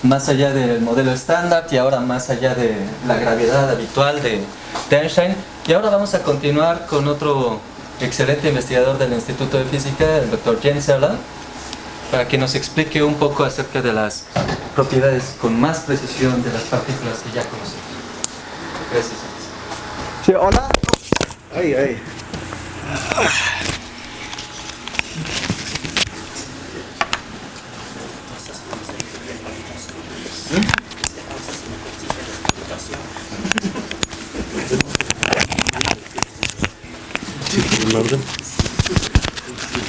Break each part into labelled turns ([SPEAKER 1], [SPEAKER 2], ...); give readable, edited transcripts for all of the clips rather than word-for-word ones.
[SPEAKER 1] más allá del modelo estándar y ahora más allá de la gravedad habitual de Einstein. Y ahora vamos a continuar con otro excelente investigador del Instituto de Física, el Dr. Jens Erland, para que nos explique un poco acerca de las propiedades con más precisión de las partículas que ya conocemos. Gracias.
[SPEAKER 2] Sí, hola. Ay, ay.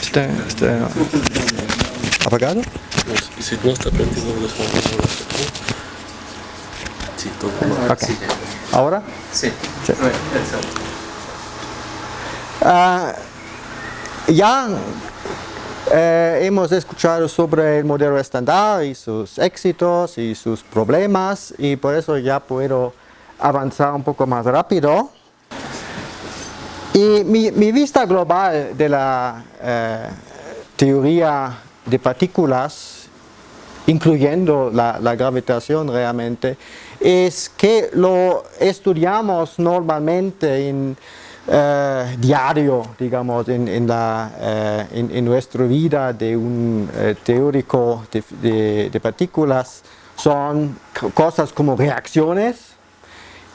[SPEAKER 2] ¿Está apagado?
[SPEAKER 3] Si no está prendido, sí, todo.
[SPEAKER 2] Okay. ¿Ahora?
[SPEAKER 1] Sí.
[SPEAKER 2] Sí. Ya hemos escuchado sobre el modelo estándar y sus éxitos y sus problemas, y por eso ya puedo avanzar un poco más rápido. Y mi vista global de la teoría de partículas, incluyendo la gravitación realmente, es que lo estudiamos normalmente en diario, digamos, en nuestra vida de un teórico de partículas. Son cosas como reacciones,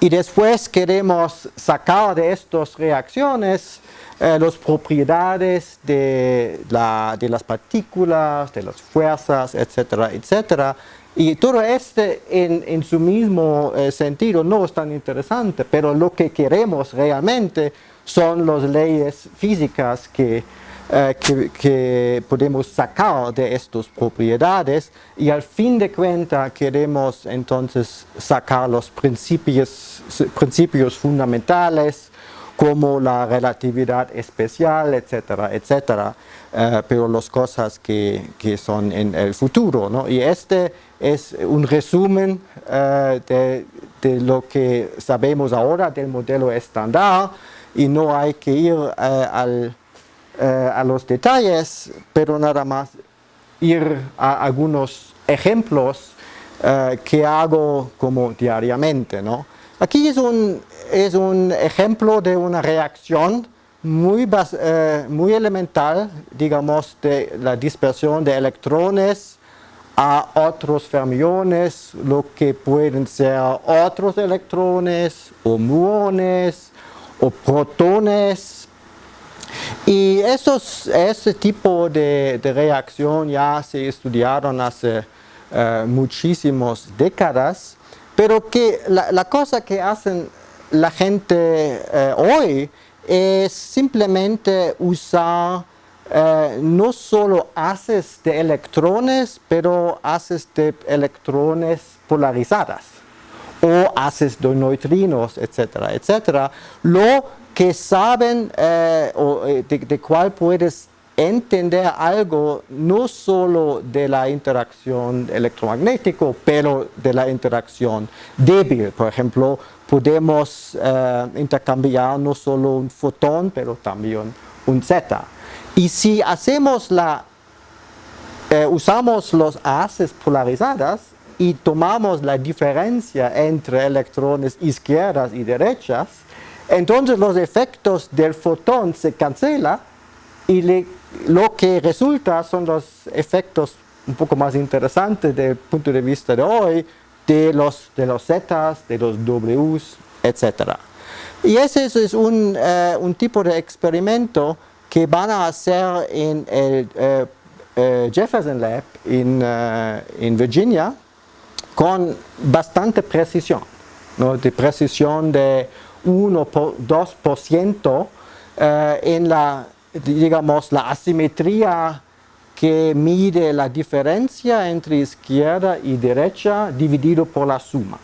[SPEAKER 2] y después queremos sacar de estas reacciones las propiedades de las partículas, de las fuerzas, etcétera, etcétera. Y todo en su mismo sentido no es tan interesante, pero lo que queremos realmente son las leyes físicas que podemos sacar de estas propiedades, y al fin de cuentas queremos entonces sacar los principios fundamentales como la relatividad especial, etcétera, etcétera, pero las cosas que son en el futuro, ¿no? Y este es un resumen de lo que sabemos ahora del modelo estándar, y no hay que ir a los detalles, pero nada más ir a algunos ejemplos que hago como diariamente, ¿no? Aquí es un ejemplo de una reacción muy elemental, digamos, de la dispersión de electrones a otros fermiones, lo que pueden ser otros electrones o muones o protones. Y ese tipo de reacción ya se estudiaron hace muchísimas décadas, pero que la cosa que hacen la gente hoy es simplemente usar no solo haces de electrones, pero haces de electrones polarizadas, o haces de neutrinos, etcétera, etcétera. Lo que saben de cuál puedes entender algo no solo de la interacción electromagnética, pero de la interacción débil. Por ejemplo, podemos intercambiar no solo un fotón, pero también un zeta. Y si usamos los haces polarizadas y tomamos la diferencia entre electrones izquierdas y derechas, entonces los efectos del fotón se cancelan, y lo que resulta son los efectos un poco más interesantes desde el punto de vista de hoy, de los zetas, de los Ws, etc. Y ese es un tipo de experimento que van a hacer en el Jefferson Lab en Virginia con bastante precisión, ¿no? De precisión de 1 por 2% en digamos, la asimetría que mide la diferencia entre izquierda y derecha dividido por la suma.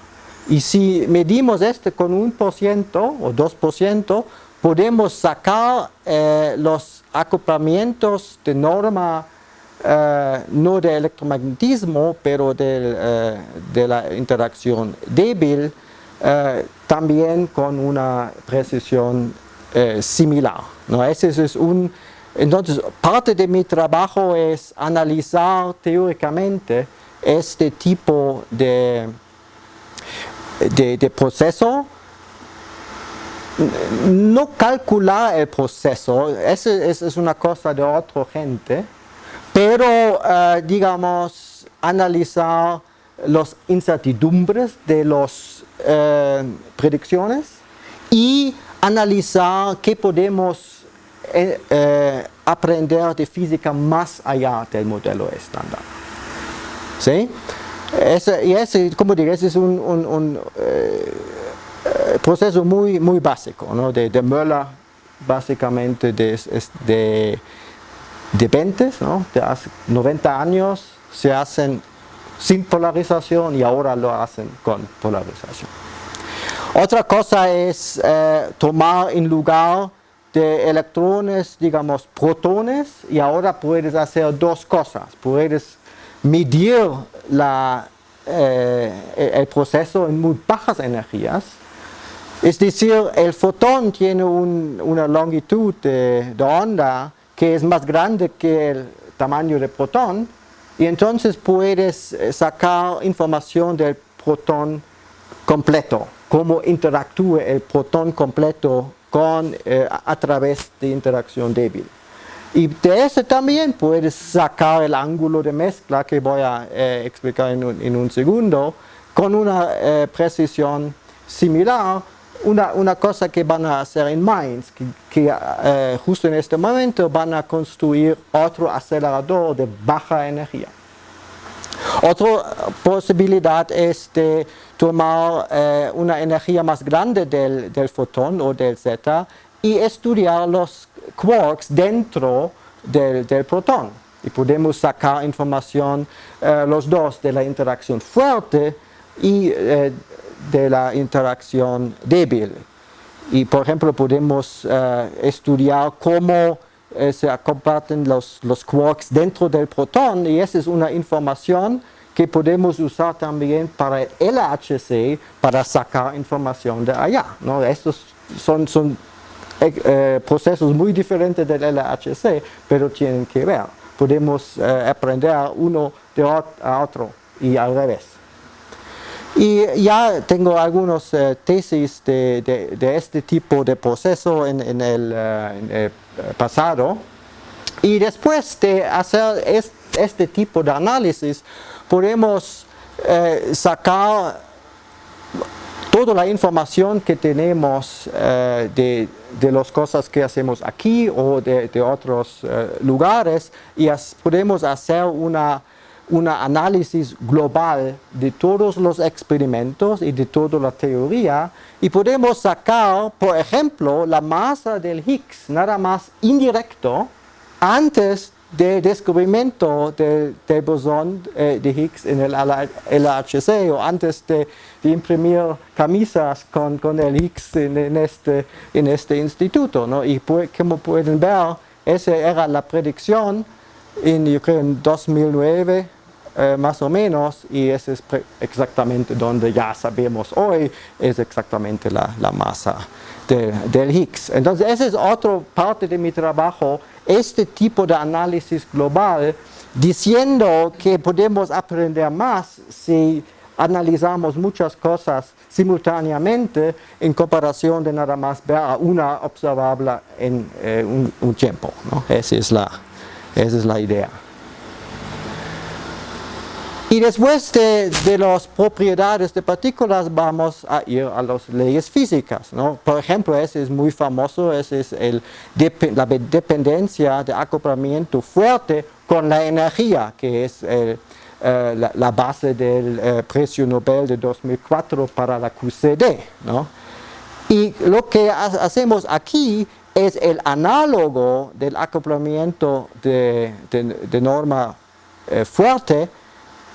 [SPEAKER 2] Y si medimos con 1% o 2%, podemos sacar los acoplamientos de norma, no de electromagnetismo, pero de la interacción débil, también con una precisión similar, ¿no? Entonces, parte de mi trabajo es analizar teóricamente este tipo de proceso, no calcular el proceso, eso es una cosa de otra gente, pero digamos analizar las incertidumbres de las predicciones y analizar qué podemos aprender de física más allá del modelo estándar. ¿Sí? Como digo, ese es un proceso muy básico, ¿no? de Möller, básicamente de 20, ¿no? De hace 90 años se hacen sin polarización y ahora lo hacen con polarización. Otra cosa es tomar en lugar de electrones, digamos, protones, y ahora puedes hacer dos cosas. Puedes medir el proceso en muy bajas energías. Es decir, el fotón tiene una longitud de onda que es más grande que el tamaño del protón, y entonces puedes sacar información del protón completo, cómo interactúa el protón completo a través de interacción débil. Y de eso también puedes sacar el ángulo de mezcla, que voy a explicar en un segundo, con una precisión similar. Una cosa que van a hacer en Mainz, que justo en este momento van a construir otro acelerador de baja energía. Otra posibilidad es de tomar una energía más grande del fotón o del zeta y estudiar los quarks dentro del protón. Y podemos sacar información los dos de la interacción fuerte y de la interacción débil. Y por ejemplo podemos estudiar cómo se comparten los quarks dentro del protón, y esa es una información que podemos usar también para el LHC para sacar información de allá, ¿no? Estos son procesos muy diferentes del LHC, pero tienen que ver. Podemos aprender uno a otro y al revés. Y ya tengo algunas tesis de este tipo de proceso en el pasado. Y después de hacer este tipo de análisis, podemos sacar toda la información que tenemos de las cosas que hacemos aquí o de otros lugares, y podemos hacer un análisis global de todos los experimentos y de toda la teoría, y podemos sacar, por ejemplo, la masa del Higgs, nada más indirecto, antes del descubrimiento del bosón de Higgs en el LHC, o antes de imprimir camisas con el Higgs en este instituto, ¿no? Y como pueden ver, esa era la predicción yo creo en 2009, más o menos, y ese es exactamente donde ya sabemos hoy, es exactamente la masa del Higgs. Entonces esa es otra parte de mi trabajo, este tipo de análisis global, diciendo que podemos aprender más si analizamos muchas cosas simultáneamente en comparación de nada más ver a una observable en un tiempo, ¿no? Esa es la idea. Y después de las propiedades de partículas vamos a ir a las leyes físicas, ¿no? Por ejemplo, ese es muy famoso, ese es la dependencia de acoplamiento fuerte con la energía, que es la base del precio Nobel de 2004 para la QCD, ¿no? Y lo que hacemos aquí es el análogo del acoplamiento de norma fuerte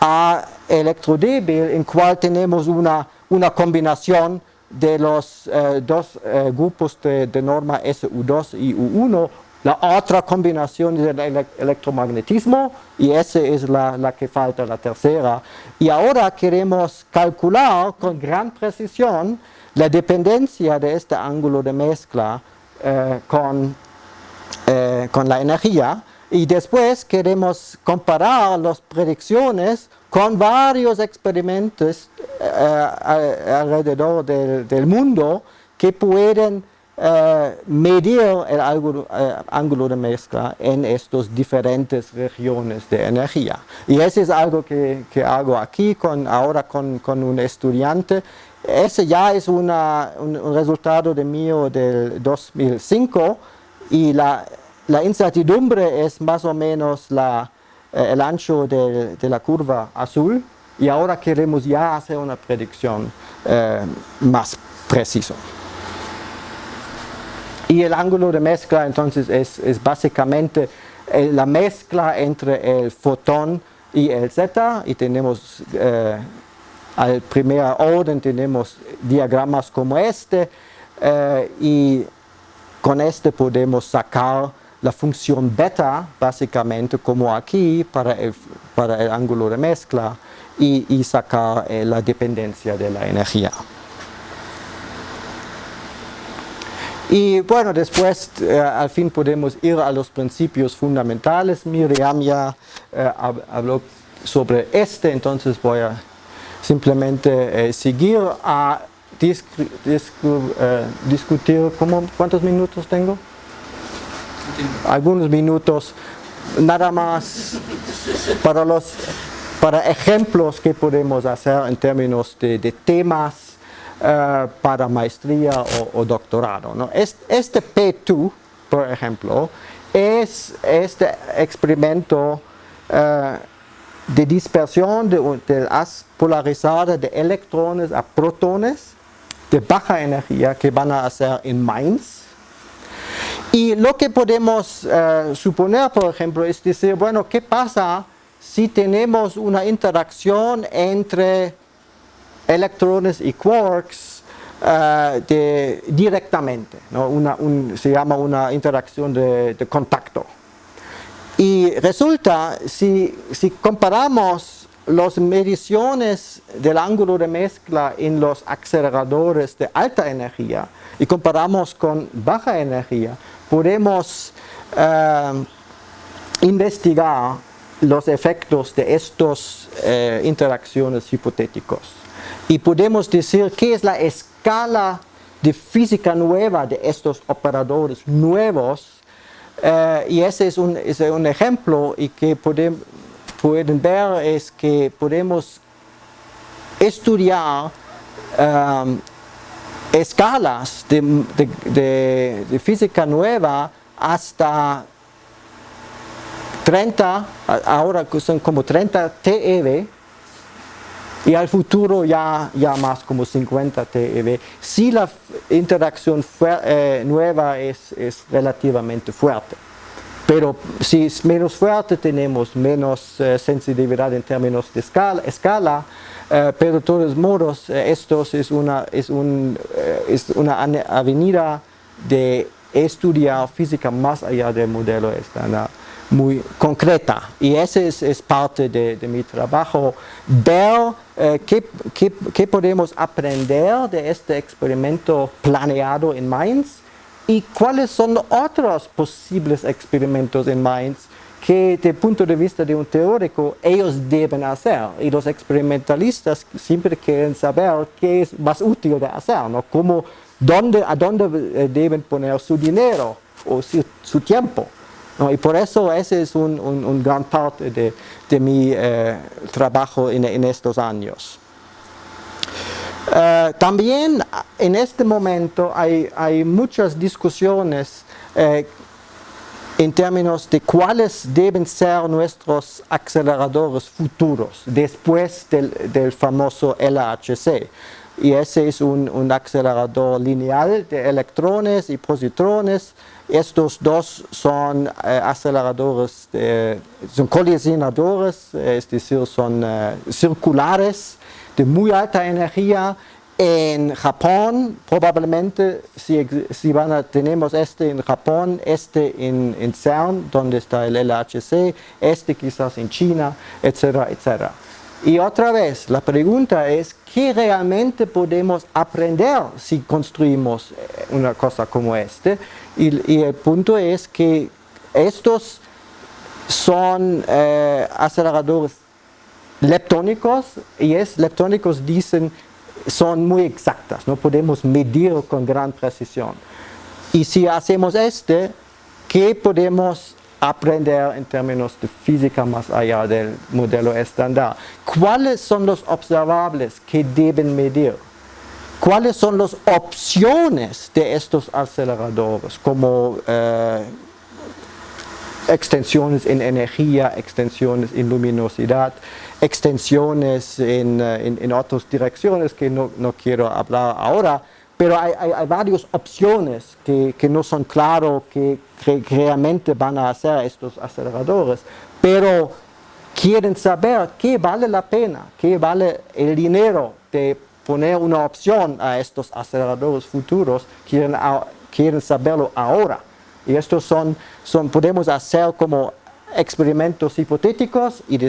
[SPEAKER 2] a electrodébil, en cual tenemos una combinación de los dos grupos de norma SU2 y U1, la otra combinación del electromagnetismo, y esa es la que falta, la tercera. Y ahora queremos calcular con gran precisión la dependencia de este ángulo de mezcla con la energía, y después queremos comparar las predicciones con varios experimentos alrededor del mundo que pueden medir el ángulo de mezcla en estas diferentes regiones de energía. Y eso es algo que hago aquí ahora con un estudiante. Ese ya es un resultado mío del 2005 y la incertidumbre es más o menos el ancho de la curva azul, y ahora queremos ya hacer una predicción más precisa. Y el ángulo de mezcla entonces es básicamente la mezcla entre el fotón y el zeta, y tenemos al primer orden tenemos diagramas como este, y con este podemos sacar la función beta básicamente como aquí para el ángulo de mezcla, y sacar la dependencia de la energía. Y bueno, después al fin podemos ir a los principios fundamentales. Miriam ya habló sobre entonces voy a simplemente seguir a discutir. ¿Cuántos minutos tengo? Algunos minutos, nada más para ejemplos que podemos hacer en términos de temas para maestría o doctorado, ¿no? Este P2, por ejemplo, es este experimento de dispersión de haz polarizada de electrones a protones de baja energía que van a hacer en Mainz. Y lo que podemos suponer, por ejemplo, es decir, bueno, ¿qué pasa si tenemos una interacción entre electrones y quarks directamente, ¿no? Se llama una interacción de contacto. Y resulta, si comparamos las mediciones del ángulo de mezcla en los aceleradores de alta energía y comparamos con baja energía, podemos investigar los efectos de estas interacciones hipotéticos. Y podemos decir qué es la escala de física nueva de estos operadores nuevos. Y ese es un ejemplo, y que pueden ver es que podemos estudiar escalas de física nueva hasta 30, ahora son como 30 TeV, y al futuro ya más como 50 TeV, si la interacción nueva es relativamente fuerte. Pero si es menos fuerte, tenemos menos sensibilidad en términos de escala, pero de todos modos, esto es una avenida de estudiar física más allá del modelo estándar, muy concreta. Y ese es parte de mi trabajo, ver qué podemos aprender de este experimento planeado en Mainz, y cuáles son otros posibles experimentos en Mainz que, desde el punto de vista de un teórico, ellos deben hacer. Y los experimentalistas siempre quieren saber qué es más útil de hacer, ¿no? A dónde deben poner su dinero o su tiempo, ¿no? Y por eso ese es un gran parte de mi trabajo en estos años. También en este momento hay muchas discusiones en términos de cuáles deben ser nuestros aceleradores futuros después del famoso LHC. Y ese es un acelerador lineal de electrones y positrones. Estos dos son aceleradores, son colisionadores, es decir, son circulares de muy alta energía. En Japón, probablemente, si tenemos en Japón, en CERN, donde está el LHC, quizás en China, etcétera, etcétera. Y otra vez, la pregunta es, ¿qué realmente podemos aprender si construimos una cosa como Y el punto es que estos son aceleradores leptónicos, y leptónicos dicen son muy exactas, no podemos medir con gran precisión. Y si hacemos ¿qué podemos aprender en términos de física más allá del modelo estándar? ¿Cuáles son los observables que deben medir? ¿Cuáles son las opciones de estos aceleradores, como extensiones en energía, extensiones en luminosidad, extensiones en otras direcciones que no quiero hablar ahora, pero hay varias opciones que no son claras que realmente van a hacer estos aceleradores, pero quieren saber qué vale la pena, qué vale el dinero de poner una opción a estos aceleradores futuros, quieren saberlo ahora. Y estos podemos hacer como experimentos hipotéticos y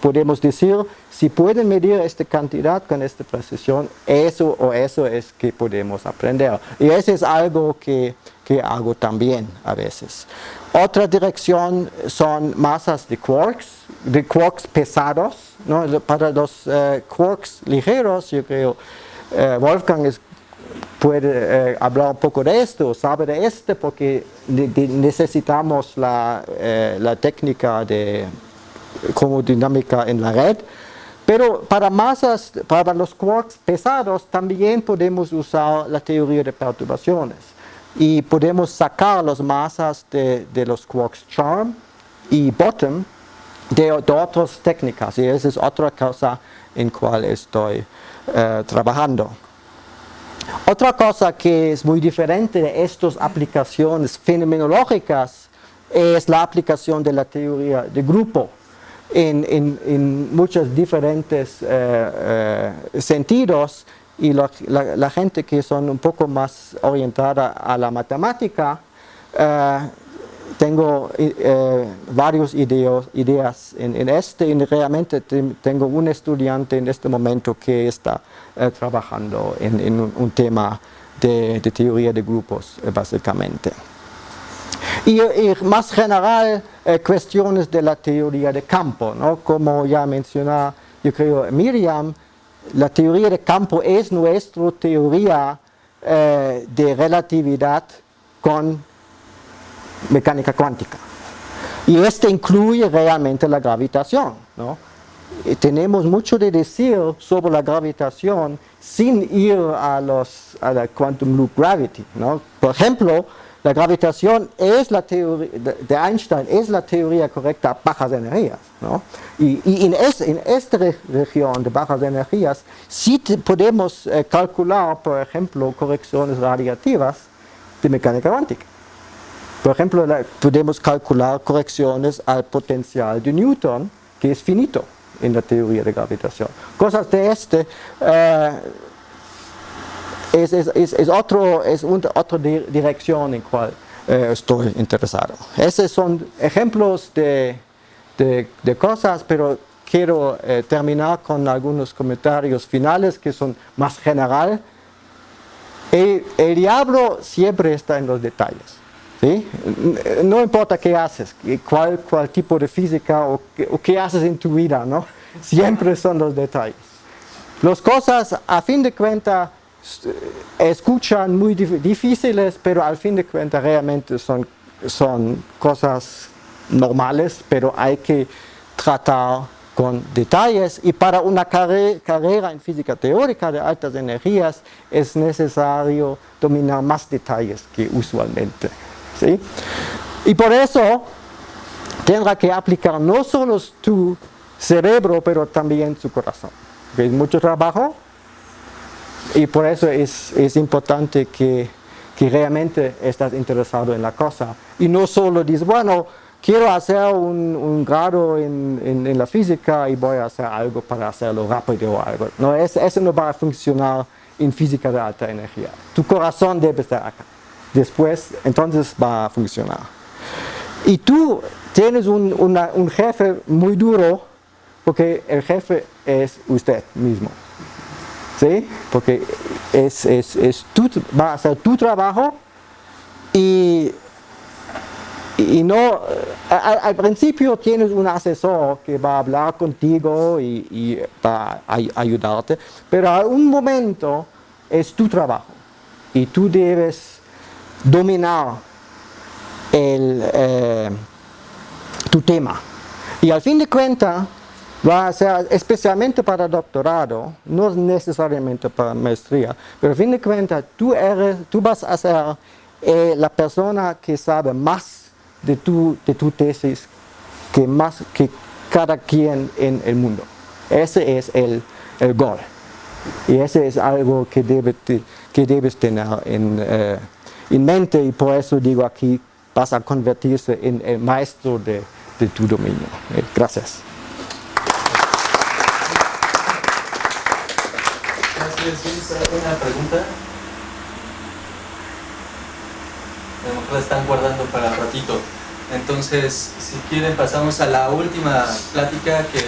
[SPEAKER 2] podemos decir, si pueden medir esta cantidad con esta precisión, eso es que podemos aprender. Y eso es algo que hago también a veces. Otra dirección son masas de quarks pesados, ¿no? Para los quarks ligeros, yo creo, Wolfgang puede hablar un poco de esto, sabe de porque necesitamos la técnica de cromodinámica en la red, pero para los quarks pesados también podemos usar la teoría de perturbaciones y podemos sacar las masas de los quarks Charm y Bottom de otras técnicas, y esa es otra cosa en cual estoy trabajando. Otra cosa que es muy diferente de estas aplicaciones fenomenológicas es la aplicación de la teoría de grupo en muchos diferentes sentidos, y la gente que son un poco más orientada a la matemática, tengo varias ideas y realmente tengo un estudiante en este momento que está trabajando en un tema de teoría de grupos, básicamente. Y más general, cuestiones de la teoría de campo, ¿no? Como ya mencionó, yo creo, Miriam, la teoría de campo es nuestra teoría de relatividad con mecánica cuántica. Y incluye realmente la gravitación, ¿no? Tenemos mucho de decir sobre la gravitación sin ir a la quantum loop gravity, ¿no? Por ejemplo, la gravitación es la teoría de Einstein, es la teoría correcta a bajas energías, ¿no? Y en esta región de bajas energías sí podemos calcular, por ejemplo, correcciones radiativas de mecánica cuántica. Por ejemplo, podemos calcular correcciones al potencial de Newton, que es finito en la teoría de gravitación. Cosas de es otra dirección en cual estoy interesado. Esos son ejemplos de cosas, pero quiero terminar con algunos comentarios finales que son más generales. El diablo siempre está en los detalles. ¿Sí? No importa qué haces, cuál tipo de física o qué haces en tu vida, ¿no? Siempre son los detalles. Las cosas, a fin de cuentas, escuchan muy difíciles, pero al fin de cuentas realmente son cosas normales, pero hay que tratar con detalles, y para una carrera en física teórica de altas energías es necesario dominar más detalles que usualmente. ¿Sí? Y por eso tendrá que aplicar no solo tu cerebro, pero también su corazón. Es mucho trabajo, y por eso es importante que realmente estás interesado en la cosa. Y no solo dices, bueno, quiero hacer un grado en la física y voy a hacer algo para hacerlo rápido o algo. No, eso no va a funcionar en física de alta energía. Tu corazón debe estar acá. Después, entonces va a funcionar. Y tú tienes un jefe muy duro, porque el jefe es usted mismo. ¿Sí? Porque va a ser tu trabajo, y no al principio tienes un asesor que va a hablar contigo y va a ayudarte, pero a un momento es tu trabajo y tú debes dominar tu tema. Y al fin de cuentas va a ser especialmente para doctorado, no necesariamente para maestría, pero al fin de cuentas tú vas a ser la persona que sabe más de tu tesis que cada quien en el mundo. Ese es el gol. Y ese es algo que debes tener en mente, y por eso digo aquí, vas a convertirse en el maestro de tu dominio. Gracias.
[SPEAKER 1] Gracias, ¿alguna pregunta? A lo mejor la están guardando para el ratito. Entonces, si quieren, pasamos a la última plática que